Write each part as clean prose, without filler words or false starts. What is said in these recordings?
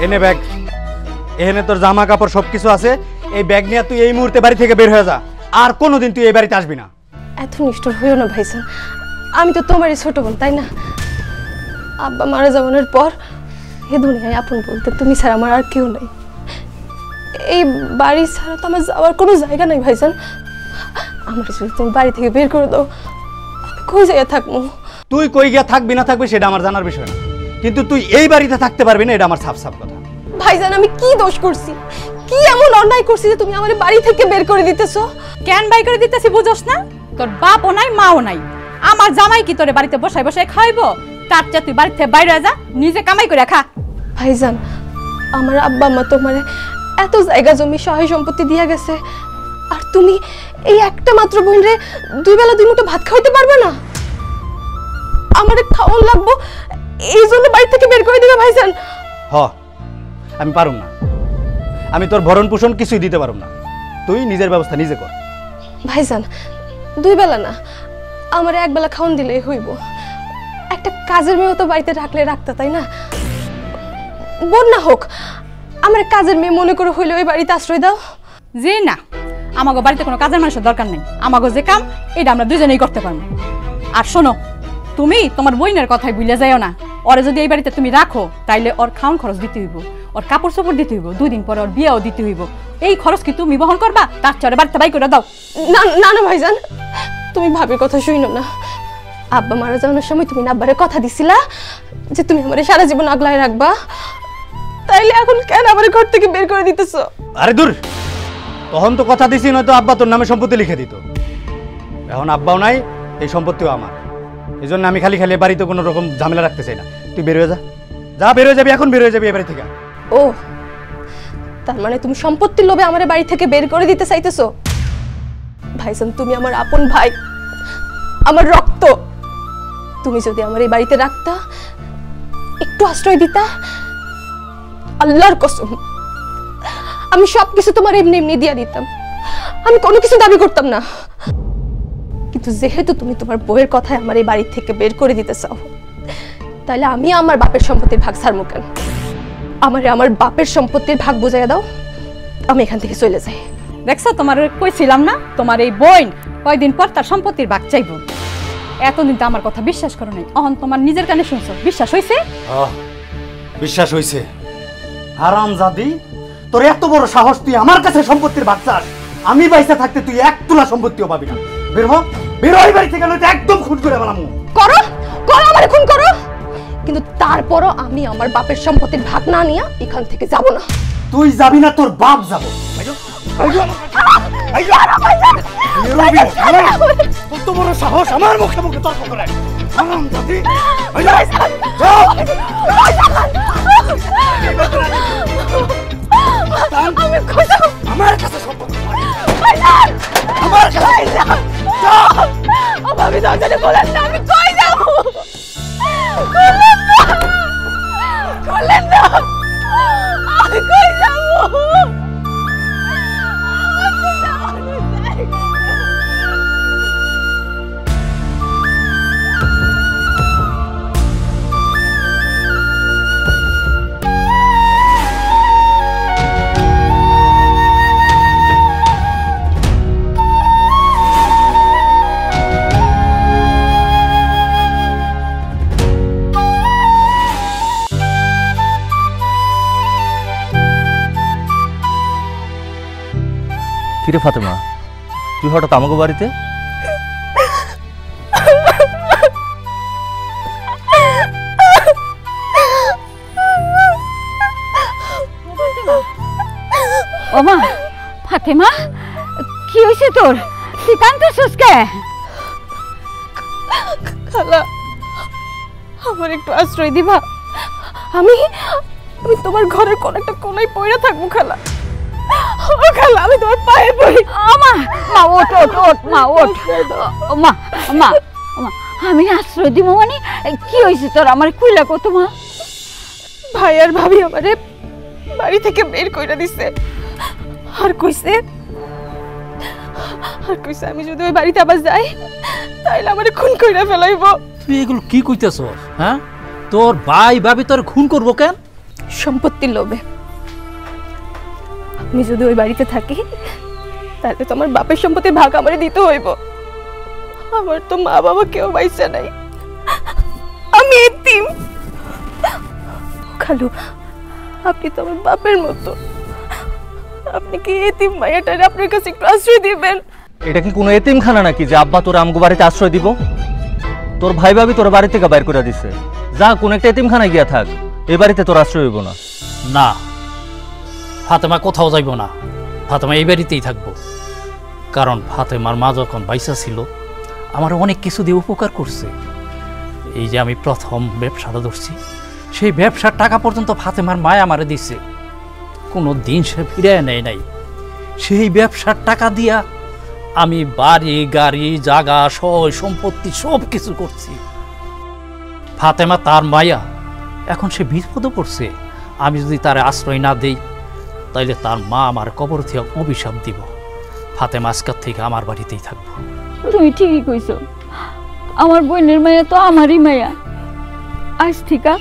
এনে ব্যাগ, এখানে তোর জামা কাপড় সবকিছু আছে। এই ব্যাগ নিয়ে তুই এই মুহূর্তে বাড়ি থেকে বের হয়ে যা, আর কোনোদিন তুই এই বাড়িতে আসবি না। এত নিষ্ঠুর হইও না ভাইজান, আমি তো তোমারই ছোট বোন, তাই না? আব্বা মারা যাওয়ার পর এ দুনিয়ায় আপন বলতে তুমি ছাড়া আমার আর কেউ নাই। এই বাড়ি ছাড়া তো আমার যাওয়ার কোনো জায়গা নাই ভাইজান। আমার যদি তুমি বাড়ি থেকে বের করে দাও, আমি কই জায়গায় থাকবো? তুই কই গিয়া থাকবি না থাকবি সেটা আমার জানার বিষয় না, কিন্তু তুই এই বাড়িতে থাকতে পারবি না, এটা আমার সাফ সাফ কথা। ভাইজান আমি কি দোষ করছি, কি এমন অন্যায় করছি যে তুমি আমার বাড়ি থেকে বের করে দিতেছো? কেন বাই করে দিতেছি বুঝোস না? তোর বাপও নাই মাও নাই, আমার জামাই কি তোরে বাড়িতে বসাই বসাই খাইবো? তার চেয়ে তুই বাড়ি থেকে বাইরে যা, নিজে কামাই করে খা। ভাইজান আমার আব্বা মা তোমার এত জায়গা জমি সহায় সম্পত্তি দিয়া গেছে, আর তুমি এই একটা মাত্র বোন রে দুই বেলা দুই মুঠো ভাত খাওয়াইতে পারবে না? আমারে খাওয়ান লাগবো, এই জন্য বাড়ি থেকে বের করে দিবে ভাইজান? হ, আমি পারুম না, আমি তোর ভরণ পোষণ কিছুই দিতে পারুম না, তুই নিজের ব্যবস্থা নিজে কর। ভাইজান দুই বেলা না, আমার এক বেলা খাওয়ান দিলেই হইব। একটা কাজের মেয়েও তো বাড়িতে রাখলে রাখতা, তাই না? বোন না হোক, আমার কাজের মেয়ে মনে করে হইলে ওই বাড়িতে আশ্রয় দাও। জি না, আমাগো বাড়িতে কোনো কাজের মানুষের দরকার নেই, আমাগো যে কাম এটা আমরা দুজনেই করতে পারবো। আর শোনো, তুমি তোমার বইনের কথাই ভুলে যাইও না, ওরে যদি এই বাড়িতে তুমি রাখো তাইলে ওর খাওয়ান খরচ দিতে হইব, ওর কাপড় চোপড় দিতে হইব, 2 দিন পরে ওর বিয়েও দিতে হইব। এই খরচ কি তুমি বহন করবা? তার চেয়ে বাড়িতে বাই করে দাও। না না না ভাইজান, তুমি ভাবির কথা শুইনো না। আব্বা মারা যাওয়ার সময় তুমি আব্বারে কথা দিছিলা যে তুমি আমারে সারা জীবন আগলায় রাখবা, তাইলে এখন কেন আমার ঘর থেকে বের করে দিতেছো? আরে দূর, তখন তো কথা দিছি, নয়তো আব্বা তোর নামে সম্পত্তি লিখে দিত। এখন আব্বাও নাই, এই সম্পত্তিও আমার, এই জন্য আমি খালি খালি বাড়িতে কোনো রকম ঝামেলা রাখতে চাই না। তুই বের হয়ে যা, যা বের হয়ে যাবি, এখন বের হয়ে যাবি এ বাড়ি থেকে। ও তার মানে তুমি সম্পত্তির লোভে আমার বাড়ি থেকে বের করে দিতে চাইতেছো? ভাইজান তুমি আমার আপন ভাই, আমার রক্ত। তুমি যদি আমার এই বাড়িতে রাখতা, একটু আশ্রয় দিতা, আল্লাহর কসম আমি সবকিছু তোমার এমনি এমনি দিয়া দিতাম, আমি কোনো কিছু দাবি করতাম না। কিন্তু যেহেতু তুমি তোমার বউয়ের কথায় আমার এই বাড়ি থেকে বের করে দিতে চাও, তাহলে আমি আমার বাপের সম্পত্তির ভাগ ছাড়বো কেন? আমার বাপের সম্পত্তির ভাগ বুঝাইয়া দাও, আমি এখান থেকে চলে যাই। দেখছো, তোমার কইছিলাম না তোমার এই বোন কয়দিন পর তার সম্পত্তির ভাগ চাইবো। এতদিন তো আমার কথা বিশ্বাস করো নাই, অহন তোমার নিজের কানে শুনছো, বিশ্বাস হইছে? বিশ্বাস হইছে। হারামজাদি, তোর এত বড় সাহস, তুই আমার কাছে সম্পত্তির ভাগ চাস? আমি বাইসা থাকতে তুই 1 তোলা সম্পত্তিও পাবি না। বের হ, বের হ এই বাড়ি থেকে, নয়তো একদম খুন করে ফেলামু। করো করো, আমারে খুন করো, কিন্তু তারপরও আমি আমার বাপের সম্পত্তির ভাগ না নিয়ে এখান থেকে যাব না। তুই যাবি না, তোর বাপ যাব। কত বড় সাহস আমার মুখে মুখে তর্ক করে! আমার কাছে সম্পত্তি, আমার কাছে। আমি দরজাটা বলেন না, আমি কই যাব? করলেন না, আমি কই যাব? কিরে ফাতেমা, তুই হঠাৎ আমাকে বাড়িতে? ওমা ফাতেমা, কি হইছে তোর? তুই কাঁদতেছিস কে? খালা, আমার একটু আশ্রয় দিবা? আমি তোমার ঘরের কোন একটা কোনায় পড়ে থাকবো খালা। ও খালা, আমি তোমার পায়ে পড়ি। মা মা ওঠ ওঠ ওঠ মা ওঠ। মা মা মা, আমি আশ্রয় দিব মানে কি হয়েছে তোর? আমার কইলা কত মা? ভাই আর ভাবি আমারে বাড়ি থেকে বের কইরা দিছে, আর কইছে আমি যদি ওই বাড়িতে আবার যাই তাইলে আমারে খুন কইরা ফেলাইবো। তুই এগুলো কি কইতেছস? হ্যাঁ, তোর ভাই ভাবি তোর খুন করবো কেন? সম্পত্তির লোভে। আমি যদি ওই বাড়িতে থাকি তাহলে তো আমার বাপের সম্পত্তির ভাগ আমারে দিতে হইব। আমার তো মা বাবা কেউ বাইসা নাই, আমি এতিম। খালু, আপনি তো আমার বাপের মতো, আপনি কি এতিম মায়াটারে আপনার কাছে একটু আশ্রয় দিবেন? এটা কি কোনো এতিমখানা নাকি যে আব্বা তোর আমগো বাড়িতে আশ্রয় দিব? তোর ভাই ভাবি তোর বাড়ি থেকে বাইর করে দিছে, যা কোন একটা এতিমখানায় গিয়া থাক, এই বাড়িতে তোর আশ্রয় হইব না। না, ফাতেমা কোথাও যাইব না, ফাতেমা এই বাড়িতেই থাকবো। কারণ ফাতেমার মা যখন বাইসা ছিল আমার অনেক কিছু দিয়ে উপকার করছে। এই যে আমি প্রথম ব্যবসাটা ধরছি, সেই ব্যবসার টাকা পর্যন্ত ফাতেমার মায় আমারে দিচ্ছে, কোনো দিন সে ফিরে নেয় নাই। সেই ব্যবসার টাকা দিয়া আমি বাড়ি গাড়ি জাগা সয় সম্পত্তি সব কিছু করছি। ফাতেমা তার মায়া, এখন সে বিপদে পড়ছে। আমি যদি তার আশ্রয় না দেই তাইলে তার মা আমার কবর থেকে অভিশাপ দিব। ফাতেমা আজকের থেকে আমার বাড়িতেই থাকবো। তুমি ঠিকই কইছো, আমার বোনের মায়া তো আমারই মায়া। আজ থেকে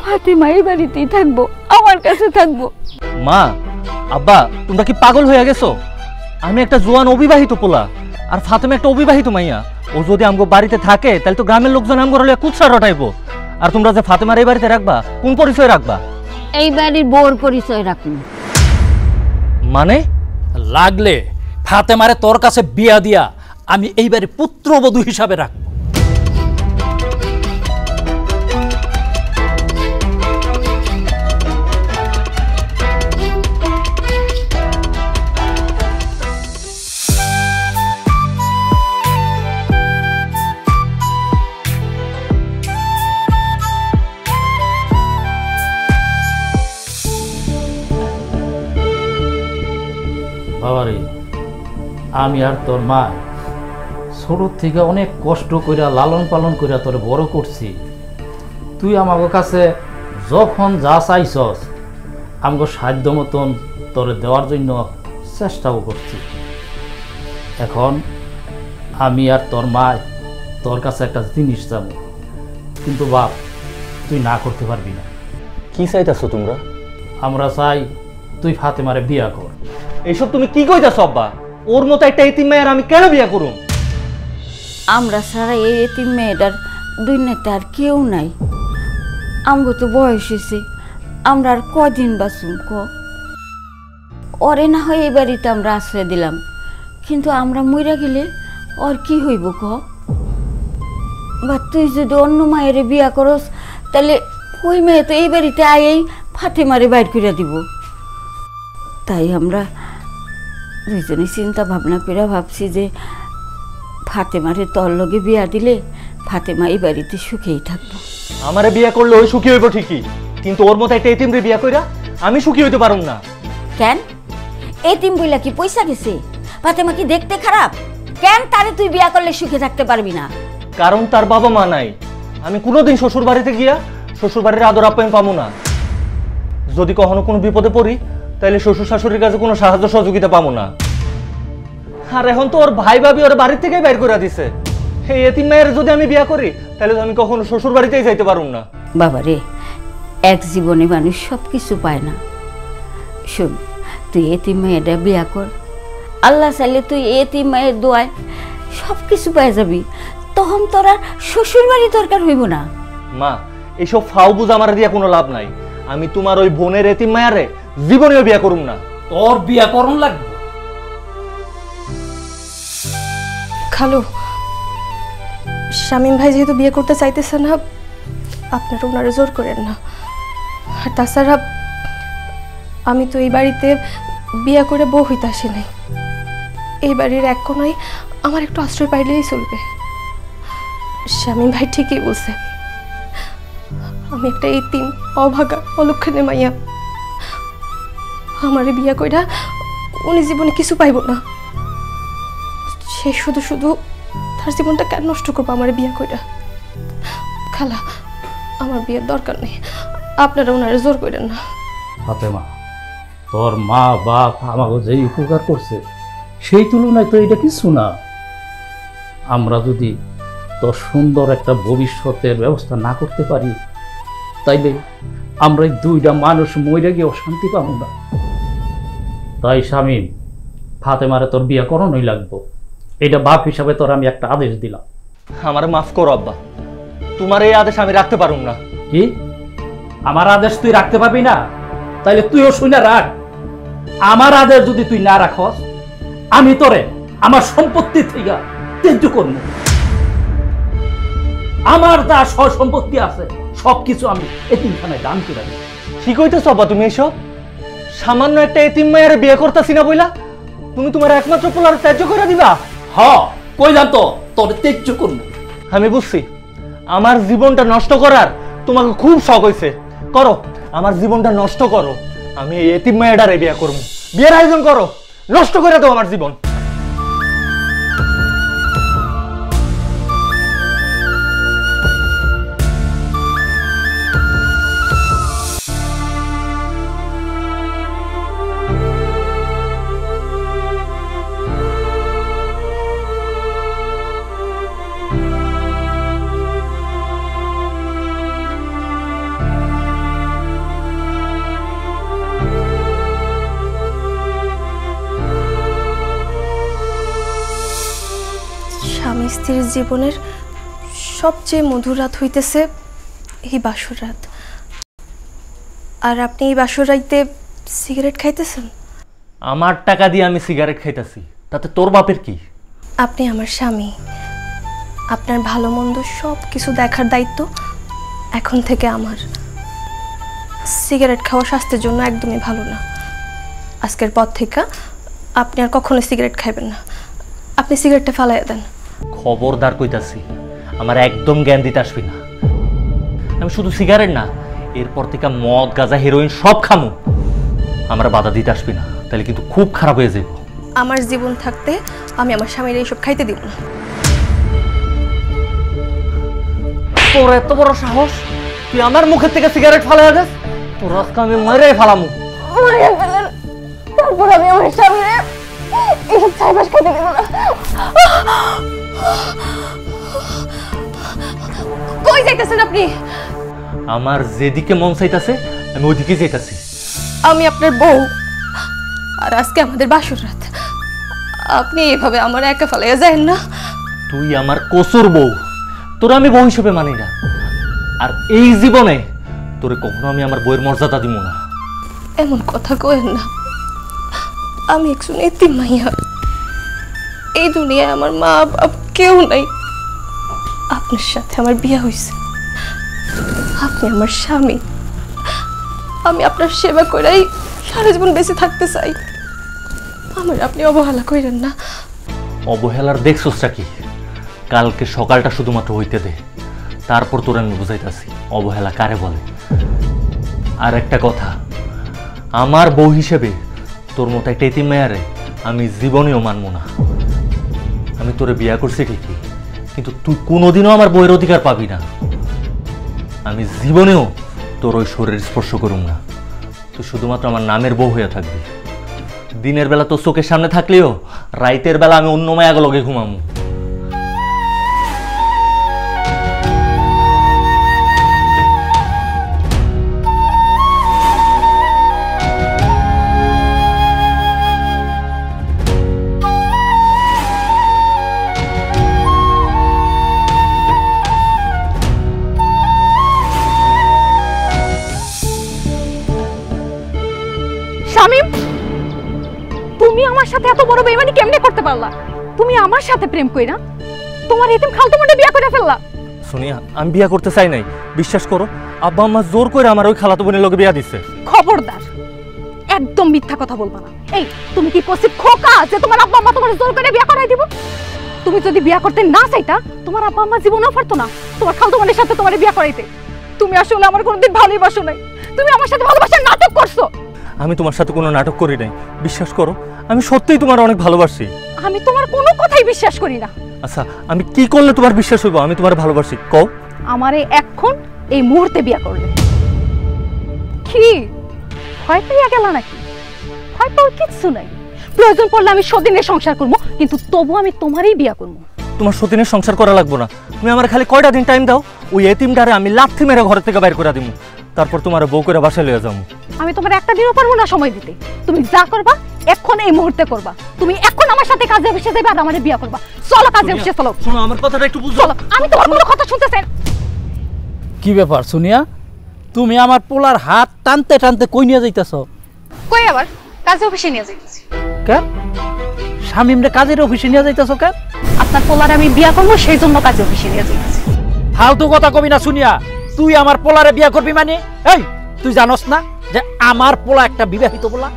ফাতেমা এই বাড়িতেই থাকবো, আমার কাছে থাকবো। মা, আব্বা, তোমরা কি পাগল হয়ে গেছো? আমি একটা জোয়ান অবিবাহিত পোলা, আর ফাতেমা একটা অবিবাহিত মাইয়া। ও যদি আমগো বাড়িতে থাকে তাহলে তো গ্রামের লোকজন আমগো হলে কুৎসা রটাইবো। আর তোমরা যে ফাতেমার এই বাড়িতে রাখবা, কোন পরিচয় রাখবা? এই বাড়ির বউর পরিচয় রাখুন। মানে লাগলে ফাতেমারে তোর কাছে বিয়া দিয়া আমি এইবারে পুত্রবধূ হিসাবে রাখবো। বাবারে, আমি আর তোর মা ছোট থেকে অনেক কষ্ট কইরা লালন পালন কইরা তোরে বড় করছি। তুই আমাকে কাছে যখন যা চাইছস আমাকে সাধ্য মতন তোরে দেওয়ার জন্য চেষ্টাও করছি। এখন আমি আর তোর মা তোর কাছে একটা জিনিস চাবো, কিন্তু বাপ তুই না করতে পারবি না। কি চাইতাছো তোমরা? আমরা চাই তুই ফাতেমারে বিয়া কর। এইসব তুমি কি কইতাছো আব্বা? ওর মতো একটা এতিম মেয়ের আমি কেন বিয়া করুম? আমরা ছাড়া এই এতিম মেয়েটার দুনিয়াতে আর কেউ নাই। আমগো তো বয়স হয়েছে, আমরা আর কদিন বাঁচুম ক? ওরে না হয় এই বাড়িতে আমরা আশ্রয় দিলাম, কিন্তু আমরা মইরা গেলে ওর কি হইব ক? বা তুই যদি অন্য মায়ের বিয়া করস তাহলে ওই মেয়ে তো এই বাড়িতে আয়েই ফাতেমারে বাইর করে দিব। তাই আমরা দুজনে চিন্তা ভাবনা করে ভাবছি যে ফাতেমারে তোর লগে বিয়া দিলে ফাতেমা এই বাড়িতে সুখেই থাকবো। আমারে বিয়া করলে ওই সুখী হইব ঠিকই, কিন্তু ওর মতো একটা এতিমরে বিয়া কইরা আমি সুখী হইতে পারুম না। কেন এতিম বইলা কি পয়সা গেছে? ফাতেমা কি দেখতে খারাপ? কেন তারে তুই বিয়া করলে সুখে থাকতে পারবি না? কারণ তার বাবা মা নাই। আমি কোনোদিন শ্বশুর বাড়িতে গিয়া শ্বশুর বাড়ির আদর আপ্যায়ন পাবো না। যদি কখনো কোনো বিপদে পড়ি তাহলে শ্বশুর শাশুড়ির কাছে কোনো সাহায্য সহযোগিতা পাবো না। আর এখন তো ওর ভাই ভাবি ওর বাড়ি থেকে বের করে দিছে। এই এতিম মেয়ের যদি আমি বিয়া করি তাহলে আমি কখনো শ্বশুর বাড়িতেই যাইতে পারুম না। বাবা রে, এক জীবনে মানুষ সব কিছু পায় না। শোন, তুই এতিম মেয়েটা বিয়া কর, আল্লাহ চাইলে তুই এতিম মেয়ের দোয়ায় সব কিছু পেয়ে যাবি। তখন তোর আর শ্বশুর বাড়ি দরকার হইব না। মা, এইসব ফাও বুঝ আমার দিয়া কোনো লাভ নাই। আমি তোমার ওই বোনের এতিম মায়ারে জীবনেও বিয়া করুম না। তোর বিয়া করণ লাগবে। খালু, শামীম ভাই যেহেতু বিয়ে করতে চাইতেছে না, আপনারা ওনারে জোর করেন না। আর তাছাড়া আমি তো এই বাড়িতে বিয়ে করে বউ হইতে আসি নাই। এই বাড়ির এক কোনায় আমার একটু আশ্রয় পাইলেই চলবে। শামীম ভাই ঠিকই বলছে, আমি একটা এতিম অভাগা অলক্ষণে মাইয়া। আমারে বিয়া কইরা উনি জীবনে কিছু পাইব না। সে শুধু শুধু তার জীবনটা কেন নষ্ট করবো আমার বিয়া কইরা? খালা, আমার বিয়ের দরকার নেই, আপনারা ওনারে জোর করেন না। ফাতেমা, তোর মা বাপ আমাকে যে উপকার করছে সেই তুলনায় তো এটা কিছু না। আমরা যদি তোর সুন্দর একটা ভবিষ্যতের ব্যবস্থা না করতে পারি তাইলে আমরা এই দুইটা মানুষ মরে গিয়ে শান্তি পাবো না। তাই শামীম, ফাতেমারে তোর বিয়ে করানোই লাগবো। এটা বাপ হিসাবে তোর আমি একটা আদেশ দিলাম। আমার মাফ করো আব্বা, তোমার এই আদেশ আমি রাখতে পারুম না। কি আমার আদেশ তুই রাখতে পারবি না? তাইলে তুইও শুনে রাখ, আমার আদেশ যদি তুই না রাখস, আমি তোরে আমার সম্পত্তি থেকে ত্যায্য করবো। আমার যা সম্পত্তি আছে সবকিছু আমি এতিমখানায় দান করে দেব। কি কইতেছ আব্বা তুমি এসব? সামান্য একটা এতিম মায়ের বিয়ে করতেছি না বইলা তুমি তোমার একমাত্র পোলার ত্যায্য করে দিবা? হ, কই জানতো তোর ত্যায্য করবো। আমি বুঝছি আমার জীবনটা নষ্ট করার তোমাকে খুব শখ হয়েছে। করো, আমার জীবনটা নষ্ট করো, আমি এই এতিম মায়েরারে বিয়ে করবো। বিয়ের আয়োজন করো, নষ্ট করে দাও আমার জীবন। স্বামী স্ত্রীর জীবনের সবচেয়ে মধুর রাত হইতেছে এই বাসর রাত। আর আপনি এই বাসর রাইতে সিগারেট খাইতেছেন? আমার টাকা দিয়ে আমি সিগারেট খাইতেছি, তাতে তোর বাপের কি? আপনি আমার স্বামী, আপনার ভালো মন্দ সব কিছু দেখার দায়িত্ব এখন থেকে আমার। সিগারেট খাওয়া স্বাস্থ্যের জন্য একদমই ভালো না। আজকের পর থেকে আপনি আর কখনো সিগারেট খাইবেন না। আপনি সিগারেটটা ফালাইয়া দেন। খবরদার কইতাছি, আমার একদম জ্ঞান দিতে আসবি না। আমি শুধু সিগারেট না, এরপর থেকে মদ, গাঁজা, হেরোইন সব খামু। আমার বাধা দিতে আসবি না, তাহলে কিন্তু খুব খারাপ হয়ে যাব। আমার জীবন থাকতে আমি আমার স্বামীর এইসব খাইতে দিব না। তোর এত বড় সাহস, তুই আমার মুখের থেকে সিগারেট ফালাইয়া দেস? তোর আজকে আমি মেরে ফালামু। তারপর আমি আমার স্বামীর এইসব চাইবাস খাইতে দিব না। কই যাইতেছেন আপনি? আমার যেদিকে মন চাইতাছে আমি ওইদিকে যাইতাছি। আমি আপনার বউ, আর আজকে আমাদের বাসর রাত। আপনি এভাবে আমার একা ফেলাইয়া যায় না। তুই আমার কসুর বউ, তোরা আমি বউ হিসেবে মানি না। আর এই জীবনে তোরে কখনো আমি আমার বউয়ের মর্যাদা দিব না। এমন কথা কইেন না। আমি একজন এতিম মাইয়া। এই দুনিয়ায় আমার মা বাপ কেউ নাই। আপনার সাথে আমার বিয়ে হয়েছে, আপনি আমার স্বামী। আমি আপনার সেবা করাই সারা জীবন বেঁচে থাকতে চাই। আমার আপনি অবহেলা করেন না। অবহেলার দেখছসটা কি? কালকে সকালটা শুধুমাত্র হইতে দে, তারপর তোর আমি বুঝাইতাছি অবহেলা কারে বলে। আর একটা কথা, আমার বউ হিসেবে তোর মতো একটা এতিম মেয়ারে আমি জীবনেও মানবো না। আমি তোরে বিয়া করছি ঠিকই, কিন্তু তুই কোনোদিনও আমার বউয়ের অধিকার পাবি না। আমি জীবনেও তোর ওই শরীর স্পর্শ করুম না। তুই শুধুমাত্র আমার নামের বউ হয়ে থাকবি। দিনের বেলা তোর চোখের সামনে থাকলেও রাইতের বেলা আমি অন্য মায়া লগে ঘুমামু। শামীম, তুমি আমার সাথে এত বড় বেইমানি কেমনে করতে পারলা? তুমি আমার সাথে প্রেম কইরা তোমার এতিম খালতো বোনকে বিয়ে করে ফেললা। সোনিয়া, আমি বিয়া করতে চাই নাই, বিশ্বাস করো। আব্বা আম্মা জোর করে আমার ওই খালাতো বোনের লগে বিয়া দিছে। খবরদার, একদম মিথ্যা কথা বলবা না। এই, তুমি কি কসিব খোকা যে তোমার আব্বা আম্মা তোমার জোর করে বিয়ে করাই দিব? তুমি যদি বিয়ে করতে না চাইতা, তোমার আব্বা আম্মা জীবনেও পারতো না তোমার খালতো বোনের সাথে তোমার বিয়ে করাইতে। তুমি আসলে আমার কোনোদিন ভালোবাসো নাই, তুমি আমার সাথে ভালোবাসার নাটক করছো। আমি তোমার সাথে কোনো নাটক করি নাই, বিশ্বাস করো। আমি সত্যিই তোমার অনেক ভালোবাসি। আমি তোমার কোনো কথাই বিশ্বাস করি না। আচ্ছা, আমি কি করলে তোমার বিশ্বাস হইব আমি তোমার ভালোবাসি? কও। আমারে এখন এই মুহূর্তে বিয়ে করলে। কি ভয় পেয়ে গেল নাকি? ভয় পাওয়ার কিচ্ছু নাই। প্রয়োজন পড়লে আমি সদিনের সংসার করবো, কিন্তু তবু আমি তোমারই বিয়ে করবো। তোমার সতীনের সংসার করা লাগবো না। তুমি আমার খালি কয়টা দিন টাইম দাও, ওই এতিমটারে আমি লাথি মেরে ঘর থেকে বাইর করে দিব। তারপর তোমার বউ করে বাসায় লইয়া যাবো। আমি তোমার একটা দিনও পারবো না সময় দিতে। তুমি যা করবা এখন এই মুহূর্তে করবা। তুমি এখন আমার সাথে কাজে অফিসে যাবে আর আমাদের বিয়ে করবা। চলো কাজে অফিসে চলো। শোনো আমার কথাটা একটু বুঝো। চলো, আমি তোমার কোনো কথা শুনতে চাই না। কি ব্যাপার সোনিয়া, তুমি আমার পোলার হাত টানতে টানতে কই নিয়ে যাইতেছ? কই আবার কাজে অফিসে নিয়ে যাইতেছি। কেন শামিমরে কাজের অফিসে নিয়ে যাইতেছ কেন? আপনার পোলার আমি বিয়ে করবো, সেই জন্য কাজে অফিসে নিয়ে যাইতেছি। ফালতু কথা কবি না সোনিয়া। তুই আমার পোলারে বিয়া করবি মানে? এই তুই জানোস না যে আমার পোলা একটা বিবাহিত পোলা?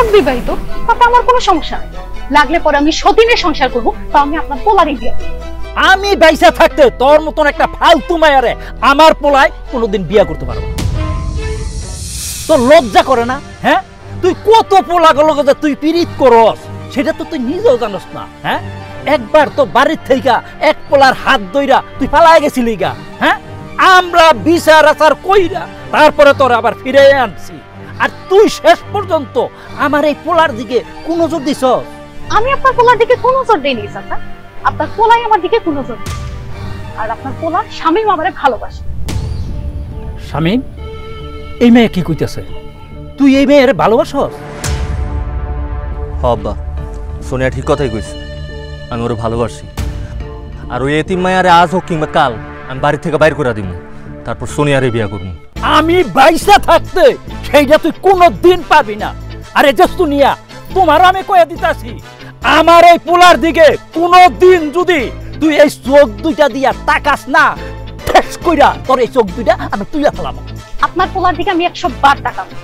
অবিবাহিত, তাতে আমার কোনো সমস্যা নেই। লাগলে পরে আমি সতীনের সংসার করবো, তা আমি আপনার পোলারই বিয়ে করবো। আমি বাইসা থাকতে তোর মতন একটা ফালতু মায়ারে আমার পোলায় কোনোদিন বিয়া করতে পারবো না। তোর লজ্জা করে না? হ্যাঁ, তুই কত পোলা গেল যে তুই পীড়িত করস সেটা তো তুই নিজেও জানোস না। হ্যাঁ, একবার তো বাড়ির থেকে এক পোলার হাত ধইরা তুই পালায় গেছিলি গা। হ্যাঁ, আমরা বিচার আচার কইরা তারপরে তোর আবার ফিরে আনছি, আর তুই শেষ পর্যন্ত আমার এই পোলার দিকে কোন নজর দিছ? আমি আপনার পোলার দিকে কোনো নজর দেইনি চাচা। আপনার পোলাই আমার দিকে কোনো নজর দেয়। আর আপনার পোলার স্বামীও আমারে ভালোবাসে। শামিম, এই মেয়ে কি কইতেছে? তুই এই মেয়ের ভালোবাসস? আব্বা, সোনিয়া ঠিক কথাই কইছে, আমি ওরে ভালোবাসি। আর ওই এতিম মায়ারে আজ হোক কিংবা কাল আমি বাড়ি থেকে বাইর করে দিব, তারপর সোনিয়ারে বিয়া করবো। আমি বাইসা থাকতে সেইটা তুই কোনোদিন পাবি না। আরে জস্তুনিয়া, তোমার আমি কয়ে দিতাছি, আমার এই পোলার দিকে কোনোদিন যদি তুই এই চোখ দুইটা দিয়া তাকাস না, ঠেস কইরা তোর এই চোখ দুইটা আমি তুইলা ফেলাম। আপনার পোলার দিকে আমি 100 বার তাকাবো।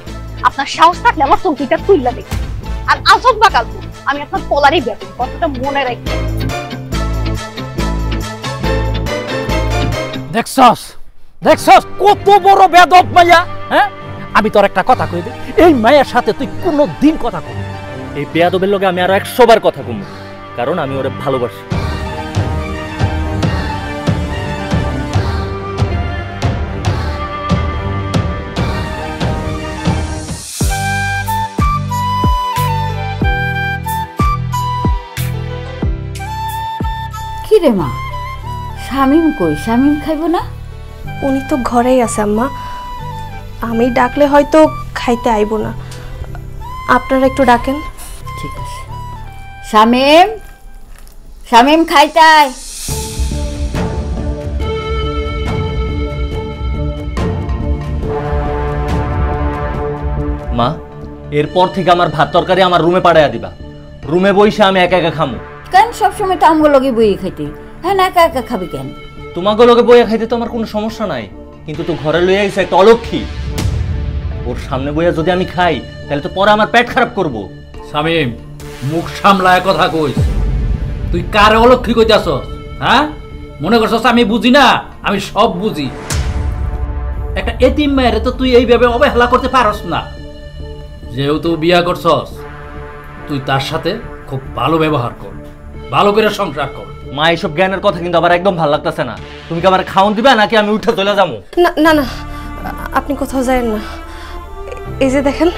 আপনার সাহস থাকলে আমার চোখ দুইটা তুইলা দেখি। আর আজ হোক বা কাল হোক, আমি আপনার পোলারই বিয়ে করবো, কথাটা মনে রাখি। দেখছস দেখছস কত বড় বেদব মাইয়া? হ্যাঁ, আমি তোর একটা কথা কই দিই, এই মায়ের সাথে তুই কোনোদিন কথা কবি না। এই বেয়াদবের লগে আমি আরো 100 বার কথা কমু, কারণ আমি ওরে ভালোবাসি। কি রে মা, শামিম কই? শামিম খাইব না? উনি তো ঘরেই আছে আম্মা, আমি ডাকলে হয়তো খাইতে আইব না। আপনারা একটু ডাকেন। ঠিক আছে। শামিম, শামিম খাইতে আয়। মা, এরপর থেকে আমার ভাত তরকারি আমার রুমে পাঠাইয়া দিবা। রুমে বইসা আমি একা একা খামু। কেন সবসময় তো আমগো লগে বইয়ে খাইতে? হ্যাঁ, না একা একা খাবি কেন? তোমাকে লগে বইয়া খাইতে তো আমার কোনো সমস্যা নাই, কিন্তু তো ঘরে লইয়া গেছে একটা অলক্ষী। ওর সামনে বইয়া যদি আমি খাই তাহলে তো পরে আমার পেট খারাপ করব। শামিম, মুখ সামলায় কথা কইস। তুই কারে অলক্ষী কইতাছস? হ্যাঁ, মনে করছস আমি বুঝি না? আমি সব বুঝি। একটা এতিম মায়ের তো তুই এইভাবে অবহেলা করতে পারস না। যেহেতু বিয়া করছস, তুই তার সাথে খুব ভালো ব্যবহার কর, ভালো করে সংসার কর। মা, এইসব জ্ঞানের কথা কিন্তু আবার একদম ভালো লাগতেছে না। তুমি কি আমার খাওন দিবা নাকি আমি উঠে চলে যাবো? না না না, আপনি কোথাও যায়েন না। এই যে দেখেন,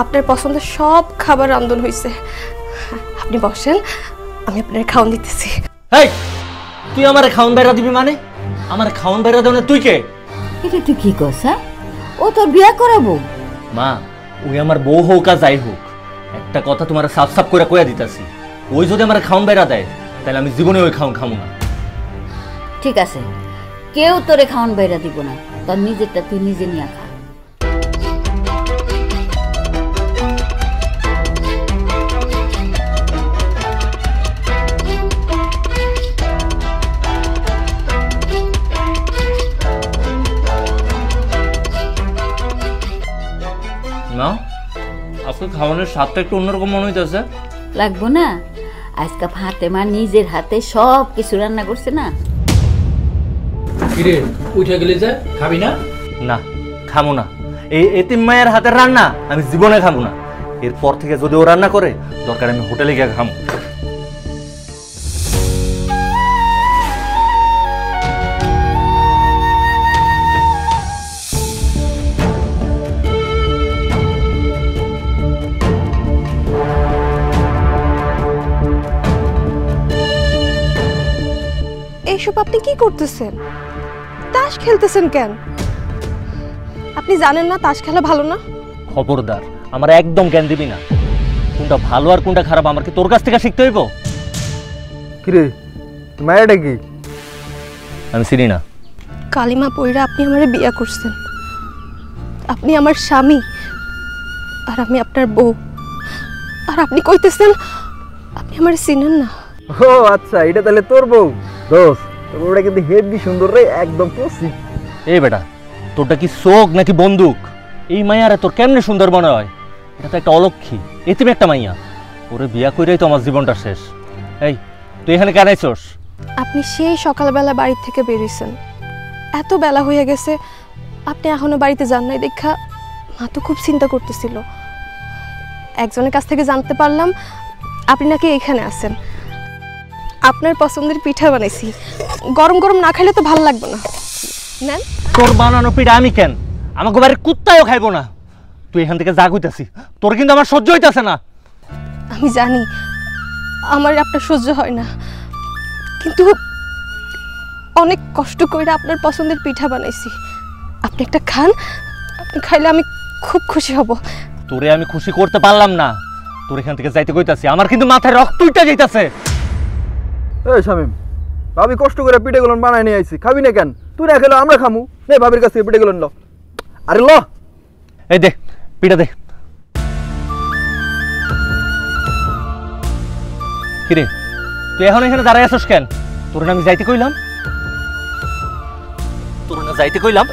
আপনার পছন্দের সব খাবার রান্ধন হয়েছে। আপনি বসেন, আমি আপনার খাওয়ান দিতেছি। এই, তুই আমার খাওন বাইরা দিবি মানে? আমার খাওন বাইরা দেওয়া তুই কে? এটা তুই কি কস? হ্যাঁ, ও তোর বিয়ে করাবো? মা, ওই আমার বউ হোক আর যাই হোক, একটা কথা তোমার সাফ সাফ করে কইয়া দিতাছি, ওই যদি আমার খাওন বাইরা দেয় তাহলে আমি জীবনে ওই খাওন খামু না। ঠিক আছে, কেউ তোরে খাওয়ান বাইরা দিব না। তোর নিজেরটা তুই নিজে নিয়ে খা। না, আজকে খাওয়ানোর স্বাদটা একটু অন্যরকম মনে হইতেছে। লাগবো না? আজকে ফাতেমা নিজের হাতে সব কিছু রান্না করছে না। কিরে, উঠে গেলি যে খাবি না? না, খামু না। এই এতিম মায়ের হাতের রান্না আমি জীবনে খামু না। এরপর থেকে যদি ও রান্না করে, দরকার আমি হোটেলে গিয়ে খামু। এইসব আপনি কি করতেছেন? তাস খেলতেছেন কেন? আপনি জানেন না তাস খেলা ভালো না? খবরদার, আমার একদম জ্ঞান দিবি না। কোনটা ভালো আর কোনটা খারাপ আমার কি তোর কাছ থেকে শিখতে হইব? কিরে মায়াটা কি? আমি চিনি না। কালিমা পইরা আপনি আমারে বিয়া করছেন, আপনি আমার স্বামী আর আমি আপনার বউ, আর আপনি কইতেছেন আপনি আমারে চিনেন না? ও আচ্ছা, এটা তাহলে তোর বউ। দোস্ত, তোর বউটা কিন্তু হেভি সুন্দর রে, একদম পসি। এই বেটা, তোরটা কি চোখ নাকি বন্দুক? এই মাইয়ারে তোর কেমনে সুন্দর মনে হয়? এটা তো একটা অলক্ষী, এতিম একটা মাইয়া। ওরে বিয়া কইরাই তো আমার জীবনটা শেষ। এই তুই এখানে কেন আইছস? আপনি সেই সকালবেলা বাড়ি থেকে বেরিয়েছেন, এত বেলা হয়ে গেছে, আপনি এখনো বাড়িতে যান নাই দেখা মা তো খুব চিন্তা করতেছিল। একজনের কাছ থেকে জানতে পারলাম আপনি নাকি এখানে আছেন। আপনার পছন্দের পিঠা বানাইছি, গরম গরম না খাইলে তো ভালো লাগবে না, নেন। তোর বানানো পিঠা আমি কেন? আমাকে বাড়ির কুত্তাও খাইবো না। তুই এখান থেকে যা কইতাছি, তোর কিন্তু আমার সহ্য হইতাছে না। আমি জানি আমার আপনার সহ্য হয় না, কিন্তু অনেক কষ্ট করে আপনার পছন্দের পিঠা বানাইছি, আপনি একটা খান, আপনি খাইলে আমি খুব খুশি হব। তোরে আমি খুশি করতে পারলাম না, তোর এখান থেকে যাইতে কইতাছি, আমার কিন্তু মাথায় রক্ত উঠে যাইতাছে। এই শামিম, ভাবি কষ্ট করে পিঠেগুলো বানায় নিয়ে আইছি, খাবি না কেন? তুই না খেলে আমরা খামু। নে ভাবির কাছ থেকে পিঠেগুলো ল। আরে ল। এই দে পিঠা দে। কিরে তুই এখন এখানে দাঁড়ায় আছিস কেন? তোর না আমি যাইতে কইলাম, তোর না যাইতে কইলাম।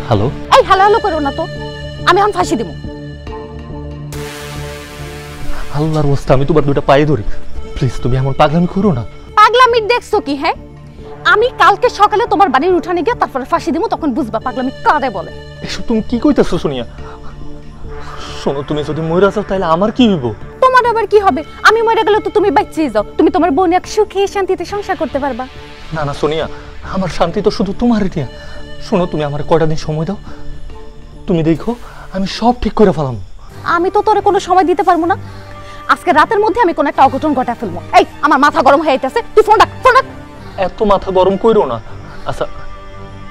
হ্যালো। এই হ্যালো হ্যালো করো না তো, আমি এখন ফাঁসি দিব। আল্লাহর ওয়াস্তে আমি তোমার দুটো পায়ে ধরি, প্লিজ তুমি এমন পাগলামি করো না। পাগলামি দেখছো কি? হ্যাঁ, আমি কালকে সকালে তোমার বাড়ির উঠানে গিয়ে তারপরে ফাঁসি দিব, তখন বুঝবা পাগলামি কারে বলে। এসব তুমি কি কইতাছো সোনিয়া? শোনো, তুমি যদি মইরা যাও তাহলে আমার কি হইব? তোমার আবার কি হবে? আমি মরে গেলে তো তুমি বাঁচিয়ে যাও, তুমি তোমার বোন এক সুখে শান্তিতে সংসার করতে পারবা। না না সোনিয়া, আমার শান্তি তো শুধু তোমার নিয়া। শোনো, তুমি আমার কয়টা দিন সময় দাও, তুমি দেখো আমি সব ঠিক করে ফেলাম। আমি তো তোরে কোনো সময় দিতে পারবো না, আজকে রাতের মধ্যে আমি কোনো একটা অঘটন ঘটায় ফেলবো। এই আমার মাথা গরম হয়ে যাইতেছে, তুই ফোন রাখ, ফোন রাখ। এত মাথা গরম কইরো না। আচ্ছা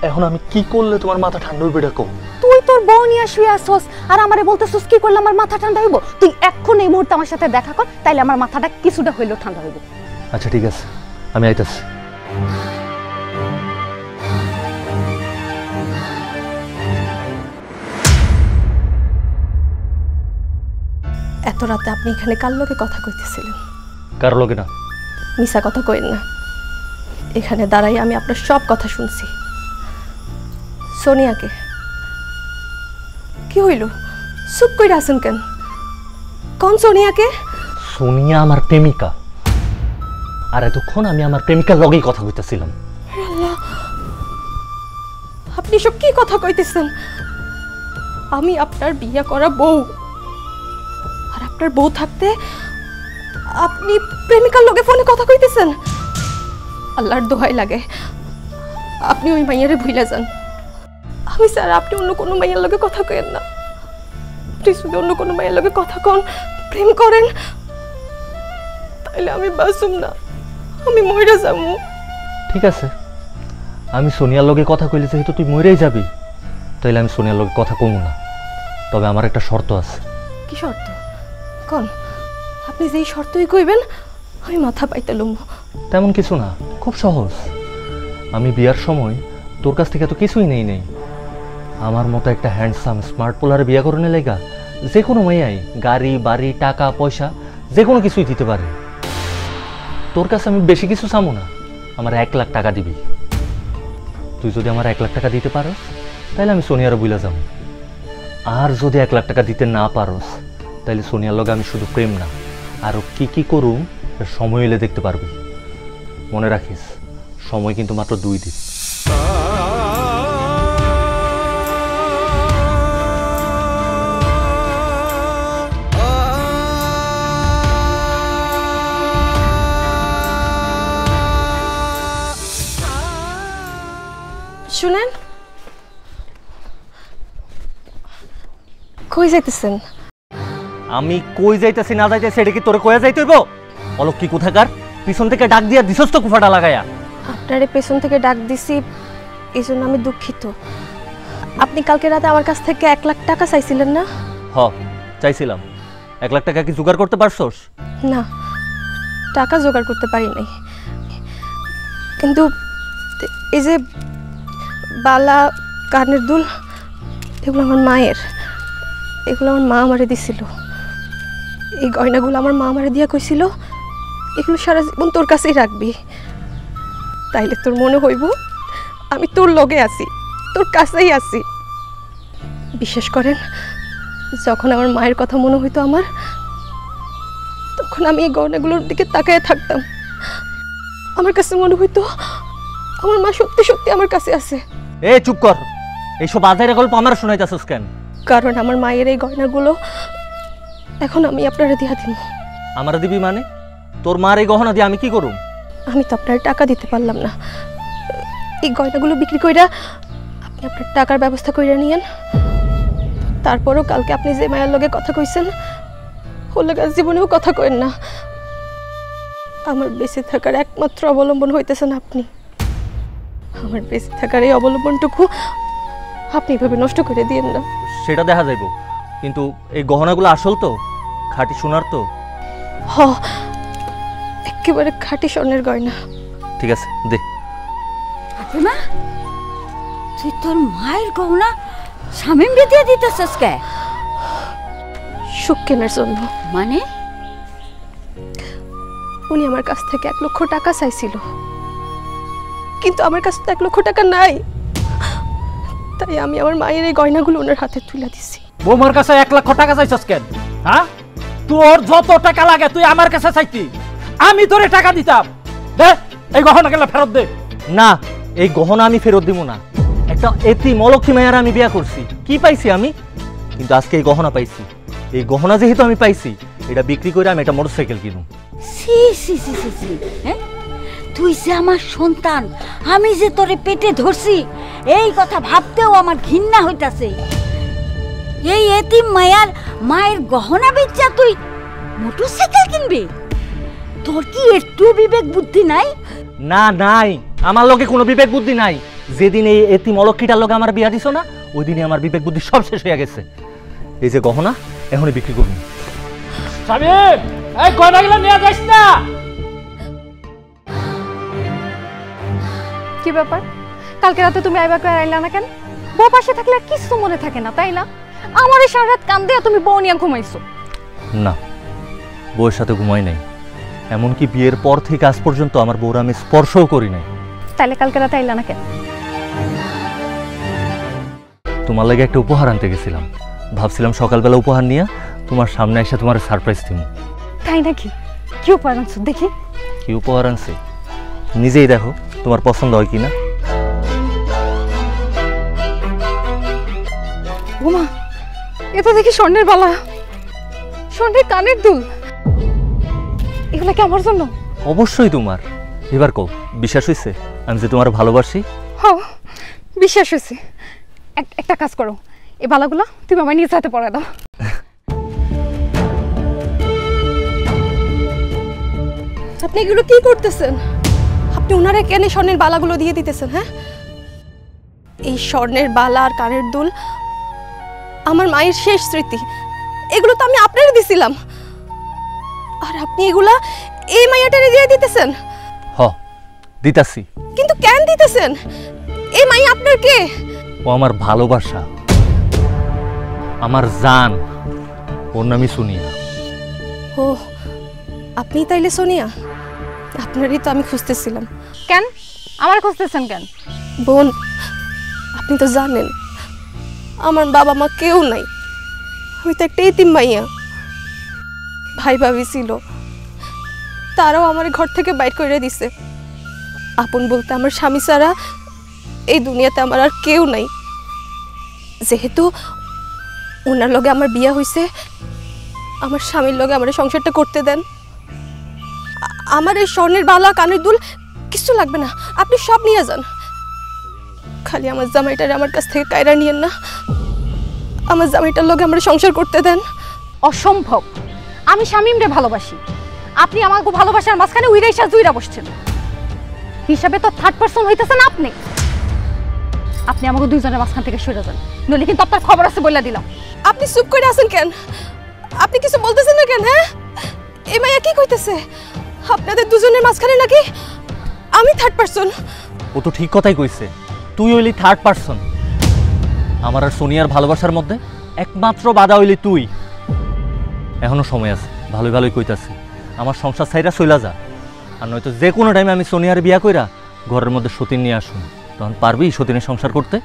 এখন আমি কি করলে তোমার মাথা ঠান্ডা হইবে ডাকো? তুই তোর বউ নিয়ে শুয়ে আসছস আর আমারে বলতেছস কি করলে আমার মাথা ঠান্ডা হইব? তুই এখন এই মুহূর্তে আমার সাথে দেখা কর, তাইলে আমার মাথাটা কিছুটা হইলেও ঠান্ডা হইব। আচ্ছা ঠিক আছে, আমি আইতাছি। এত রাতে আপনি এখানে কার লোকে কথা কইতেছিলেন? কার লগে না। মিছা কথা কইন না, এখানে দাঁড়াই আমি আপনার সব কথা শুনছি। সোনিয়াকে কি হইল? চুপ কইরা আছেন কেন? কোন সোনিয়াকে? সোনিয়া আমার প্রেমিকা, আর এতক্ষণ আমি আমার প্রেমিকার লগেই কথা কইতেছিলাম। আপনি সব কি কথা কইতেছেন? আমি আপনার বিয়ে করা বউ, আর আপনার বউ থাকতে আপনি প্রেমিকার লগে ফোনে কথা কইতেছেন? আল্লাহর দোহাই লাগে আপনি ওই মাইয়ারে ভুইলা যান। আমি স্যার, আপনি অন্য কোনো মাইয়ার লগে কথা কইেন না। আপনি যদি অন্য কোনো মাইয়ার লগে কথা কন, প্রেম করেন, তাইলে আমি বাঁচুম না, আমি মইরা যাবো। ঠিক আছে, আমি সোনিয়ার লগে কথা কইলে যেহেতু তুই মরেই যাবি, তাইলে আমি সোনিয়ার লগে কথা কমু না। তবে আমার একটা শর্ত আছে। কি শর্ত? কোন? আপনি যেই শর্তই কইবেন আমি মাথা পাইতে লমু। তেমন কিছু না, খুব সহজ। আমি বিয়ার সময় তোর কাছ থেকে তো কিছুই নেই। আমার মতো একটা হ্যান্ডসাম স্মার্ট পোলারে বিয়া করে লেগা যে কোনো মেয়াই গাড়ি বাড়ি টাকা পয়সা যে কোনো কিছুই দিতে পারে। তোর কাছে আমি বেশি কিছু চামো না, আমার 1 লাখ টাকা দিবি। তুই যদি আমার 1 লাখ টাকা দিতে পারো তাইলে আমি সোনিয়ারে বুইলা যাব। আর যদি 1 লাখ টাকা দিতে না পারোস তাইলে সোনিয়ার লগে আমি শুধু প্রেম না আরো কি কি করুম এর সময় এলে দেখতে পারবি। মনে রাখিস সময় কিন্তু মাত্র 2 দিন। শুনেন, কই যাইতেছেন? আমি কই যাইতেছি না যাইতেছি এটা কি তোরে কইয়া যাইতে হইব? অলক কি কোথাকার পিছন থেকে ডাক দিয়া দিছস তো কুফাটা লাগায়া। আপনারে পেছন থেকে ডাক দিছি এই জন্য আমি দুঃখিত। আপনি কালকে রাতে আমার কাছ থেকে 1 লাখ টাকা চাইছিলেন না? হ চাইছিলাম। 1 লাখ টাকা কি জোগাড় করতে পারছস? না, টাকা জোগাড় করতে পারি নাই, কিন্তু এই যে বালা, কানের দুল, এগুলো আমার মায়ের। এগুলো আমার মা আমারে দিছিল। এই গয়নাগুলো আমার মা আমারে দিয়া কইছিল এগুলো সারা জীবন তোর কাছেই রাখবি, তাইলে তোর মনে হইব আমি তোর লগে আছি, তোর কাছেই আছি। বিশ্বাস করেন, যখন আমার মায়ের কথা মনে হইতো আমার, তখন আমি এই গয়নাগুলোর দিকে তাকায় থাকতাম। আমার কাছে মনে হইতো আমার মা সত্যি সত্যি আমার কাছে আছে। এ চুপ কর, এইসব আজাইরা গল্প আমার শোনাইতাছস কেন? কারণ আমার মায়ের এই গয়নাগুলো এখন আমি আপনারা দিয়া দিব। আমারে দিবি মানে? তোর মার এই গহনা দিয়ে আমি কি করুম? আমি তো আপনার টাকা দিতে পারলাম না, এই গয়নাগুলো বিক্রি কইরা আপনি আপনার টাকার ব্যবস্থা কইরা নিয়েন। তারপরও কালকে আপনি যে মায়ের লগে কথা কইছেন ওর লগে জীবনেও কথা কইেন না। আমার বেঁচে থাকার একমাত্র অবলম্বন হইতেছেন আপনি। আমার বেঁচে থাকার এই অবলম্বনটুকু আপনি এভাবে নষ্ট করে দিয়েন না। সেটা দেখা যাইব, কিন্তু এই গহনাগুলো আসল তো? খাঁটি সোনার তো? হ, একেবারে খাঁটি স্বর্ণের গয়না। ঠিক আছে দে। ফাতেমা, তুই তোর মায়ের গহনা শামিম দিয়ে দিতেছস কে? সুখ কেনার জন্য। মানে? উনি আমার কাছ থেকে 1 লক্ষ টাকা চাইছিল, কিন্তু আমার কাছে তো 1 লক্ষ টাকা নাই, তাই আমি আমার মায়ের এই গয়নাগুলো ওনার হাতে তুলে দিছি। বৌমার কাছে 1 লাখ টাকা চাইছস কেন? হ্যাঁ, তোর যত টাকা লাগে তুই আমার কাছে চাইতি, আমি তোরে টাকা দিতাম। দে এই গহনাগুলো ফেরত দে। না, এই গহনা আমি ফেরত দিব না। একটা এতিম অলক্ষী মায়ের আমি বিয়া করছি, কি পাইছি আমি? কিন্তু আজকে এই গহনা পাইছি। এই গহনা যেহেতু আমি পাইছি, এটা বিক্রি করে আমি একটা মোটরসাইকেল কিনুম। সি সি সি সি সি, হ্যাঁ? তুই যে আমার সন্তান, আমি যে তোরে পেটে ধরছি, এই কথা ভাবতেও আমার ঘৃণা হইতাছে। এই এতিম মায়ের গহনা বেচা তুই মোটরসাইকেল কিনবি? তোর কি একটু বিবেক বুদ্ধি নাই? না নাই, আমার লগে কোনো বিবেক বুদ্ধি নাই। যেদিন এই এতিম অলক্ষীটার লগে আমার বিয়া দিছ না, ওই দিনই আমার বিবেক বুদ্ধি সব শেষ হয়ে গেছে। এই যে গহনা এখনই বিক্রি করুন। শামিম, এই গয়নাগুলো নিয়ে যাস না। কি ব্যাপার, কালকে রাতে তুমি আইবা করে আইলা না কেন? বউ পাশে থাকলে আর কিছু মনে থাকে না, তাই না? আমার এই সারা রাত কান দিয়ে তুমি বউ নিয়ে ঘুমাইছো। না, বউয়ের সাথে ঘুমাই নাই, এমনকি বিয়ের পর থেকে আজ পর্যন্ত আমার বউর আমি স্পর্শও করি নাই। তাইলে কালকে রাতে আইলা না কেন? তোমার লাগে একটা উপহার আনতে গেছিলাম, ভাবছিলাম সকালবেলা উপহার নিয়ে তোমার সামনে এসে তোমার সারপ্রাইজ দিব। তাই নাকি? কি উপহার আনছো দেখি? কি উপহার আনছি নিজেই দেখো, তোমার পছন্দ হয় কিনা। ওমা, এ তো দেখি স্বর্ণের বালা, স্বর্ণের কানের দুল। এগুলা কি আমার জন্য? অবশ্যই তোমার। এবার কও, বিশ্বাস হইছে আমি যে তোমার ভালোবাসি? হ, বিশ্বাস হয়েছে। একটা কাজ করো, এই বালাগুলা তুমি আমার নিজ হাতে পরায় দাও। আপনি এগুলো কি করতেছেন? আপনি ওনারে কেন স্বর্ণের বালাগুলো দিয়ে দিতেছেন? হ্যাঁ, এই স্বর্ণের বালা আর কানের দুল আমার মায়ের শেষ স্মৃতি, এগুলো তো আমি আপনারে দিছিলাম, আর আপনি এগুলা এই মাইয়াটারে দিয়ে দিতেছেন? হ, দিতাছি। কিন্তু কেন দিতেছেন? এই মাইয়া আপনার কে? ও আমার ভালোবাসা, আমার জান, ওর নামই সোনিয়া। ও, আপনি তাইলে সোনিয়া? আপনারই তো আমি খুঁজতেছিলাম। কেন আমার খুঁজতেছেন কেন? বোন, আপনি তো জানেন আমার বাবা মা কেউ নাই, আমি তো একটা এতিম মাইয়া। ভাই ভাবি ছিল, তারাও আমার ঘর থেকে বাইর করে দিছে। আপন বলতে আমার স্বামী ছাড়া এই দুনিয়াতে আমার আর কেউ নাই। যেহেতু ওনার লগে আমার বিয়া হয়েছে, আমার স্বামীর লগে আমার সংসারটা করতে দেন। আমার এই স্বর্ণের বালা কানের দুল কিছু লাগবে না, আপনি সব নিয়ে যান। খালি আমার জামাইটারে আমার কাছ থেকে কায়রা নিয়েন না, আমার জামাইটার লগে আমার সংসার করতে দেন। অসম্ভব, আমি শামীমরে ভালোবাসি, আপনি আমাকে ভালোবাসার মাঝখানে উইরাইশা জুইরা বসছেন। হিসাবে তো থার্ড পারসন হইতেছেন আপনি। আপনি আমাকে দুইজনের মাঝখান থেকে সরে যান, নইলে কিন্তু আপনার খবর আছে বলে দিলাম। আপনি চুপ করে আছেন কেন? আপনি কিছু বলতেছেন না কেন? হ্যাঁ, এই মাইয়া কি কইতেছে? আপনাদের দুজনের মাঝখানে নাকি আমি থার্ড পারসন? ও তো ঠিক কথাই কইছে, তুই হইলি থার্ড পারসন। আমার আর সোনিয়ার ভালোবাসার মধ্যে একমাত্র বাধা হইলি তুই। এখনো সময় আছে, ভালোই ভালোই কইতাছি, আমার সংসার ছাইরা চইলা যা। আর নয়তো যে কোনো টাইমে আমি সোনিয়ার বিয়া কইরা ঘরের মধ্যে সতীন নিয়ে আসুন, তখন পারবি সতীনের সংসার করতে?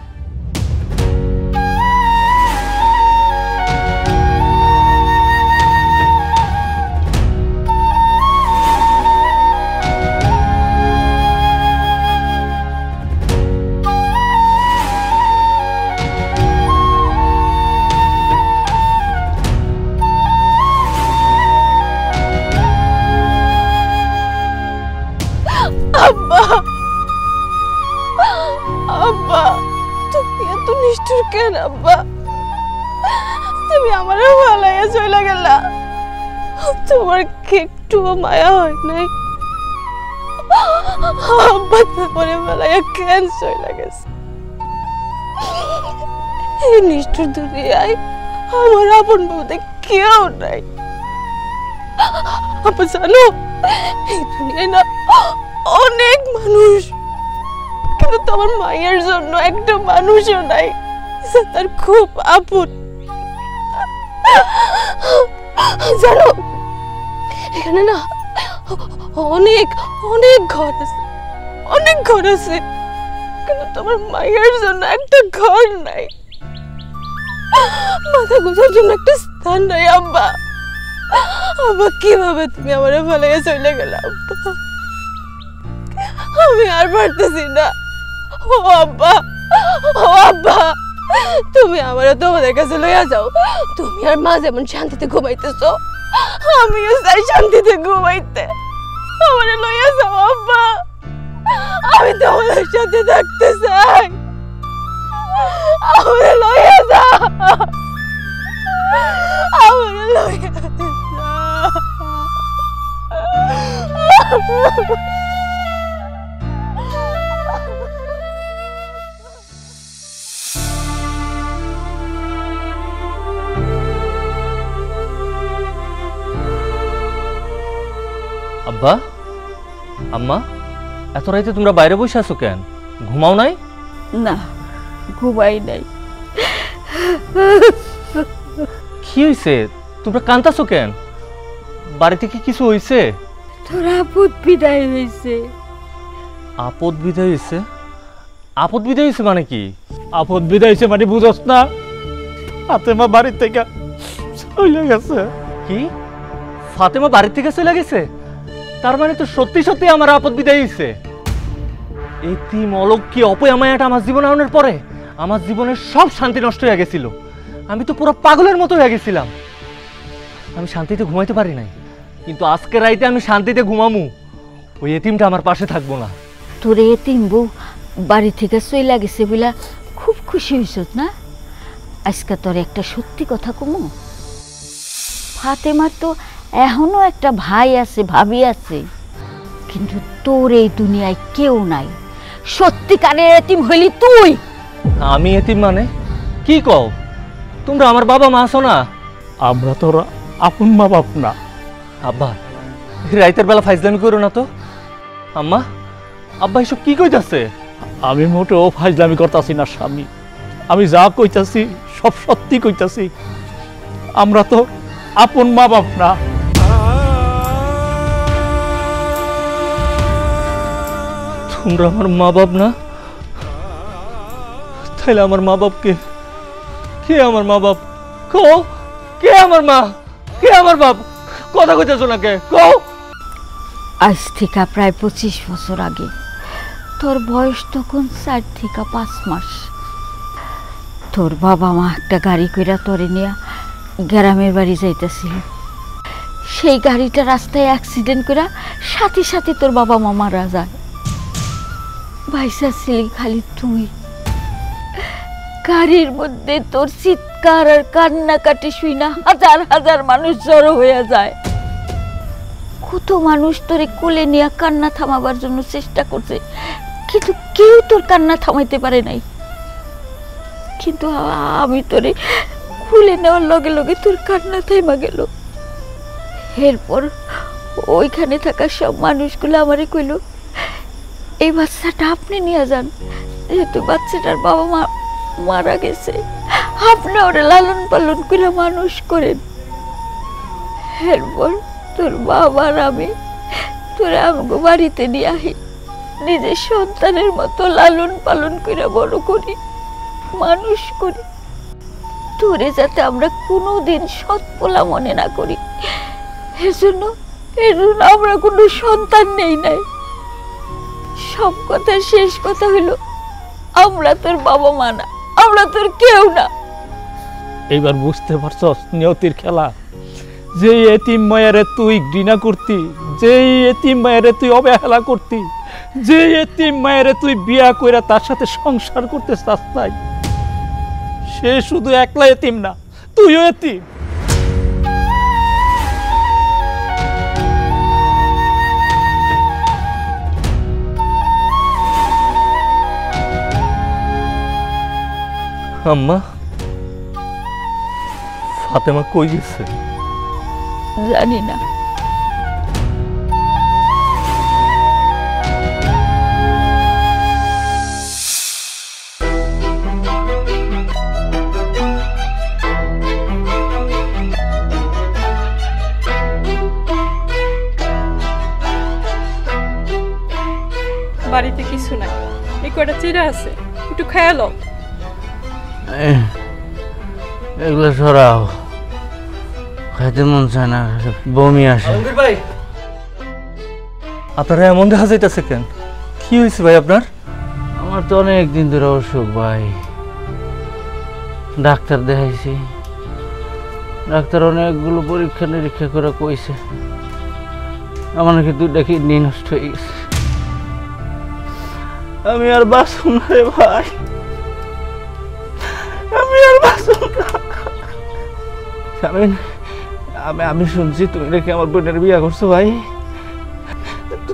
আব্বা, আব্বা, তুমি এত নিষ্ঠুর কেন আব্বা? তুমি আমার ভালাইয়া চলে গেলা, তোমার কি একটু মায়া হয় নাই? আব্বা তোমার ভালাইয়া কেন চলে গেছে? এই নিষ্ঠুর দুনিয়ায় আমার আপন বলতে কেউ নাই। আব্বা জানো, এই দুনিয়ায় না অনেক মানুষ, কিন্তু তোমার মায়ের জন্য একটা মানুষও নাই যে তার খুব আপন। জানো, এখানে না অনেক অনেক ঘর আছে, অনেক ঘর আছে, কিন্তু তোমার মায়ের জন্য একটা ঘর নাই, মাথা গোজার জন্য একটা স্থান নাই। আব্বা, আব্বা কিভাবে তুমি আমার ফেলে চলে গেলে? আব্বা, আমি আর পারতেছি না। ও আব্বা, ও আব্বা, তুমি আমারে তোমাদের কাছে লইয়া যাও। তুমি আর মা যেমন শান্তিতে ঘুমাইতেছো, আমিও চাই শান্তিতে ঘুমাইতে। আমারে লইয়া যাও আব্বা, আমি তোমাদের সাথে থাকতে চাই। আমারে লইয়া যাও, আমারে লইয়া যাও। আব্বা, আম্মা, এত রাইতে তোমরা বাইরে বসে আছো কেন? ঘুমাও নাই? না, ঘুমাই নাই। কি হইছে? তোমরা কান্তাছো কেন? বাড়ি থেকে কিছু হইছে? তোর আপদ বিদায় হয়েছে। আপদ বিদায় হইছে? আপদ বিদায় হইছে মানে কি? আপদ বিদায় হয়েছে মানে বুঝস না? ফাতেমা বাড়ির থেকে চলে গেছে। কি? ফাতেমা বাড়ি থেকে চলে গেছে? তার মানে তো সত্যি সত্যি আমার আপদ বিদায় হইছে। এতিম অলক্ষী অপয়ামায়াটা আমার জীবনে আনার পরে আমার জীবনের সব শান্তি নষ্ট হয়ে গেছিল। আমি তো পুরো পাগলের মতো হয়ে গেছিলাম। আমি শান্তিতে ঘুমাইতে পারি নাই, কিন্তু আজকে রাইতে আমি শান্তিতে ঘুমামু। ওই এতিমটা আমার পাশে থাকবো না। তোর এতিম বউ বাড়ি থেকে চইলা গেছে বলে খুব খুশি হইছ না? আজকে তোর একটা সত্যি কথা কমু, ফাতেমার তো এখনো একটা ভাই আছে, ভাবি আছে, কিন্তু তোর এই দুনিয়ায় কেউ নাই। সত্যিকারের এতিম হইলি তুই। আমি এতিম মানে? কি কও? তোমরা আমার বাবা মা আছো না? আমরা তোর আপন মা বাপ না। আব্বা, রাইতের বেলা ফাইজলামি করো না তো। আম্মা, আব্বা এসব কি কইতাছে? আমি মোটেও ফাজলামি করতাছি না স্বামী, আমি যা কইতাছি সব সত্যি কইতাছি। আমরা তো আপন মা বাপ না। তোমরা আমার মা বাপ না? তাহলে আমার মা বাপকে কে আমার মা বাপ? কও কে আমার মা, কে আমার বাপ? কথা কইতেছো না কে? কও। আজ থেকে প্রায় 25 বছর আগে তোর বয়স তখন 4 থেকে 5 মাস। তোর বাবা মা একটা গাড়ি কইরা তোরে নিয়ে গ্রামের বাড়ি যাইতেছিল। সেই গাড়িটা রাস্তায় অ্যাক্সিডেন্ট কইরা সাথে সাথে তোর বাবা মা মারা যায়। ভাইসা ছিলি খালি তুই। গাড়ির মধ্যে তোর চিৎকার আর কান্নাকাটি শুই না হাজার হাজার মানুষ জড়ো হয়ে যায়। কত মানুষ তোরে কোলে নিয়ে কান্না থামাবার জন্য চেষ্টা করছে, কিন্তু কেউ তোর কান্না থামাইতে পারে নাই। কিন্তু আমি তোরে কোলে নেওয়ার লগে লগে তোর কান্না থাইমা গেল। এরপর ওইখানে থাকা সব মানুষগুলো আমারে কইল, এই বাচ্চাটা আপনি নিয়ে যান, যেহেতু বাচ্চাটার বাবা মা মারা গেছে, আপনি ওরা লালন পালন করে মানুষ করেন। এরপর তোর বাবার আমি তোরা আমাকে বাড়িতে নিয়ে আহি, নিজের সন্তানের মতো লালন পালন করে বড় করি, মানুষ করি। তোরে যাতে আমরা কোনোদিন সৎপোলা মনে না করি, এজন্য আমরা কোনো সন্তান নেই নাই। সব কথার শেষ কথা হলো, আমরা তোর বাবা মা না, আমরা তোর কেউ না। এইবার বুঝতে পারছস নিয়তির খেলা? যে এতিম মায়েরে তুই ঘৃণা করতি, যে এতিম মায়েরে তুই অবহেলা করতি, যে এতিম মায়েরে তুই বিয়া কইরা তার সাথে সংসার করতে চাস নাই, সে শুধু একলা এতিম না, তুইও এতিম। আম্মা, ফাতেমা কই গেছে? জানি না। বাড়িতে কিছু নাই, এই কয়টা চিড়া আছে, একটু খেয়ালো। এগুলো সরাও, খাইতে মন চায় না, বমি আসে। ভাই, আপনারা এমন দেখা যাইতেছে কেন? কি হয়েছে ভাই আপনার? আমার তো অনেক দিন ধরে অসুখ ভাই, ডাক্তার দেখাইছি, ডাক্তার অনেকগুলো পরীক্ষা নিরীক্ষা করে কইছে আমার নাকি 2টা কিডনি নষ্ট হয়ে গেছে। আমি আর বাঁচব না রে ভাই, আমি আর বাঁচব না। আমি শুনছি তুমি নাকি আমার বোনের বিয়ে করছো ভাই,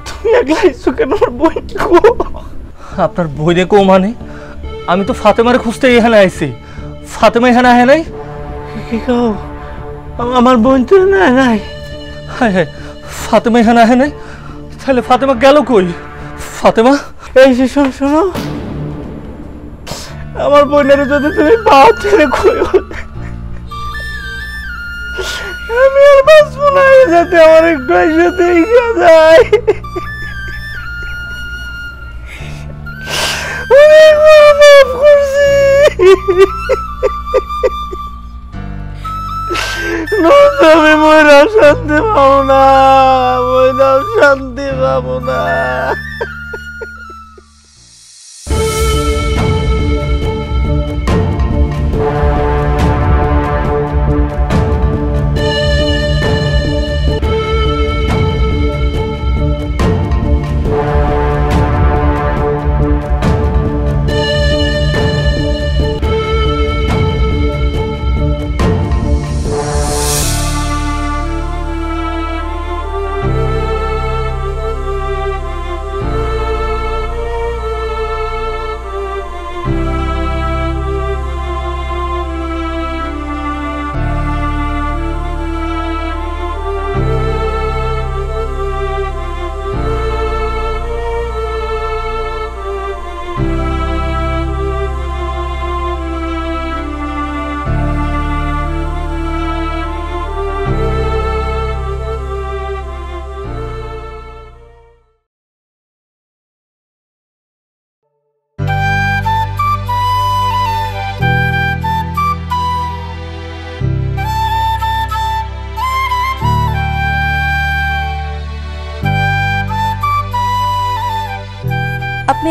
তুমি একলাইছো কেন? আমার বোন কো? আপনার বইরে কো মানে? আমি তো ফাতেমারে খুঁজতে এখানে আইছি। ফাতেমা এখানে আহে নাই? কি কও? আমার বোন তো না নাই। হায় হায়, ফাতেমা এখানে আহে নাই? তাহলে ফাতেমা গেল কই? ফাতেমা, এই যে শোনো, আমার বোনের যদি তুমি পাও ছেড়ে কইও, আমি আর বাঁচবো না, যাতে আমার একটু এসে দেখা যায়। অনেক বড় পাপ করছি। আমি ময়রাও শান্তি পাবো না, ময়রাও শান্তি পাবো না।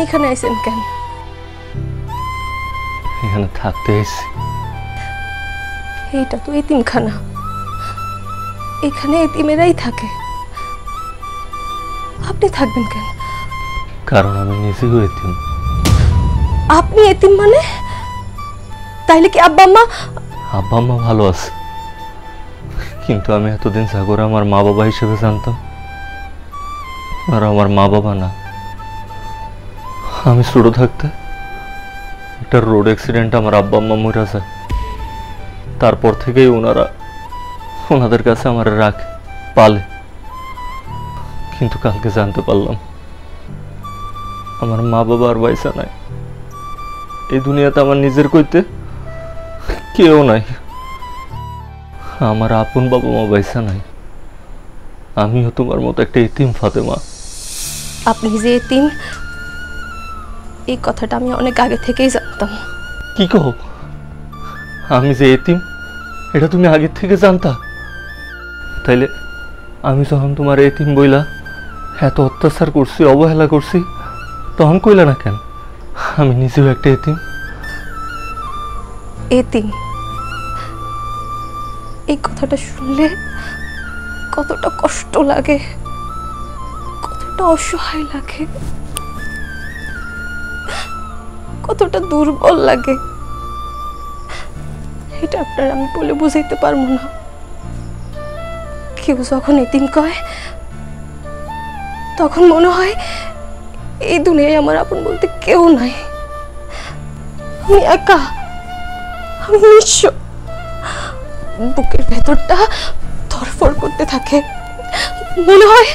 এখানে আইছেন কেন? এখানে থাকতে এসেছি। এইটা তো এতিমখানা, এখানে এতিমেরাই থাকে, আপনি থাকবেন কেন? কারণ আমি নিজেও এতিম। আপনি এতিম মানে? তাইলে কি আব্বা আম্মা? আব্বা আম্মা ভালো আছে, কিন্তু আমি এতদিন সাগরে আমার মা বাবা হিসেবে জানতাম, আর আমার মা বাবা না। আমি ছোট থাকতে একটা রোড অ্যাক্সিডেন্ট আমার আব্বা আম্মা মরে যায়। তারপর থেকেই ওনাদের কাছে আমার রাখে, পালে। কিন্তু কালকে জানতে পারলাম আমার মা বাবা আর বাইসা নাই। এই দুনিয়াতে আমার নিজের কইতে কেউ নাই। আমার আপন বাবা মা বাইসা নাই। আমিও তোমার মতো একটা এতিম ফাতেমা। আপনি যে এতিম এই কথাটা আমি অনেক আগে থেকেই জানতাম। কি কও? আমি যে এতিম এটা তুমি আগে থেকে জানতা? তাইলে আমি যখন তোমার এতিম বইলা এত অত্যাচার করছি, অবহেলা করছি, তখন কইলা না কেন আমি নিজেও একটা এতিম? এতিম এই কথাটা শুনলে কতটা কষ্ট লাগে, কতটা অসহায় লাগে, কতটা দুর্বল লাগে, এটা আপনার আমি বলে বুঝাইতে পারবো না। কেউ যখন এতিম কয় তখন মনে হয় এই দুনিয়ায় আমার আপন বলতে কেউ নাই, আমি একা, আমি নিঃস্ব। বুকের ভেতরটা ধরফর করতে থাকে, মনে হয়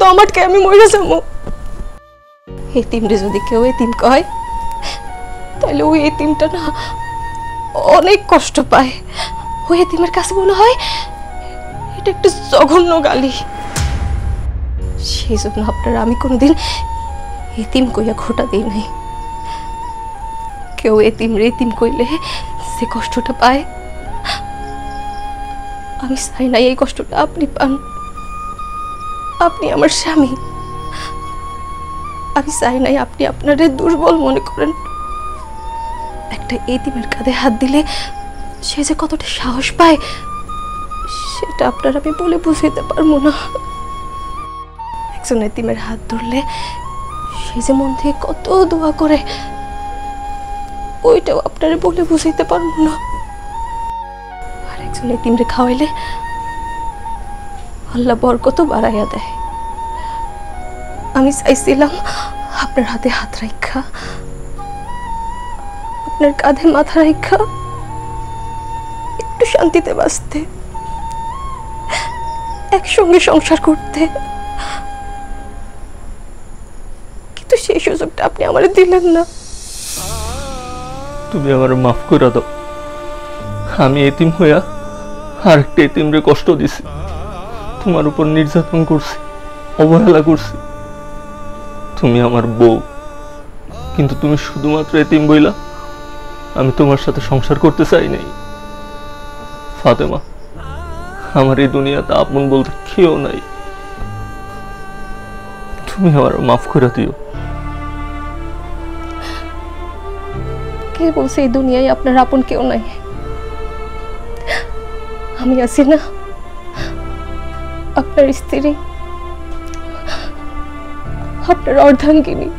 দম আটকে আমি মরে যাবো। এতিমরে যদি কেউ এতিম কয় তাহলে ওই এতিমটা না অনেক কষ্ট পায়। ওই এতিমের কাছে মনে হয় এটা একটা জঘন্য গালি। সেই জন্য আপনারা আমি কোনোদিন এতিম কইয়া খোটা দিই নাই। কেউ এতিমরে এতিম কইলে যে কষ্টটা পায় আমি চাই নাই এই কষ্টটা আপনি পান। আপনি আমার স্বামী, আমি চাই নাই আপনি আপনারে দুর্বল মনে করেন। একটা এতিমের কাঁধে হাত দিলে সে যে কতটা সাহস পায় সেটা আপনার আমি বলে বুঝাইতে পারবো না। একজন এতিমের হাত ধরলে সে যে মন থেকে কত দোয়া করে ওইটাও আপনারে বলে বুঝাইতে পারবো না। আর একজন এতিমরে খাওয়াইলে আল্লাহ বরকত বাড়াইয়া দেয়। আমি চাইছিলাম আপনার হাতে হাত রাখা, আপনার কাঁধে মাথা রাখা একটু শান্তিতে বাঁচতে, একসঙ্গে সংসার করতে, কিন্তু সেই সুযোগটা আপনি আমারে দিলেন না। তুমি আমার মাফ করে দাও। আমি এতিম হইয়া আর একটা এতিমরে কষ্ট দিছি, তোমার উপর নির্যাতন করছি, অবহেলা করছি। তুমি আমার বউ, কিন্তু তুমি শুধুমাত্র এতিম বইলা আমি তোমার সাথে সংসার করতে চাই নাই। ফাতেমা, আমার এই দুনিয়াতে আপন বলতে কেউ নাই। তুমি আমার মাফ করে দিও। কে বলছে এই দুনিয়ায় আপনার আপন কেউ নাই? আমি আছি না, আপনার স্ত্রী, আপনার অর্ধাঙ্গিনী,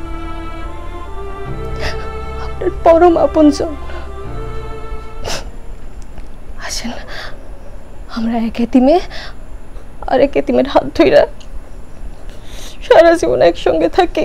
আপনার পরম আপনজন। আসেন আমরা এক এতিমে আর এক এতিমের হাত ধইরা সারা জীবন একসঙ্গে থাকি।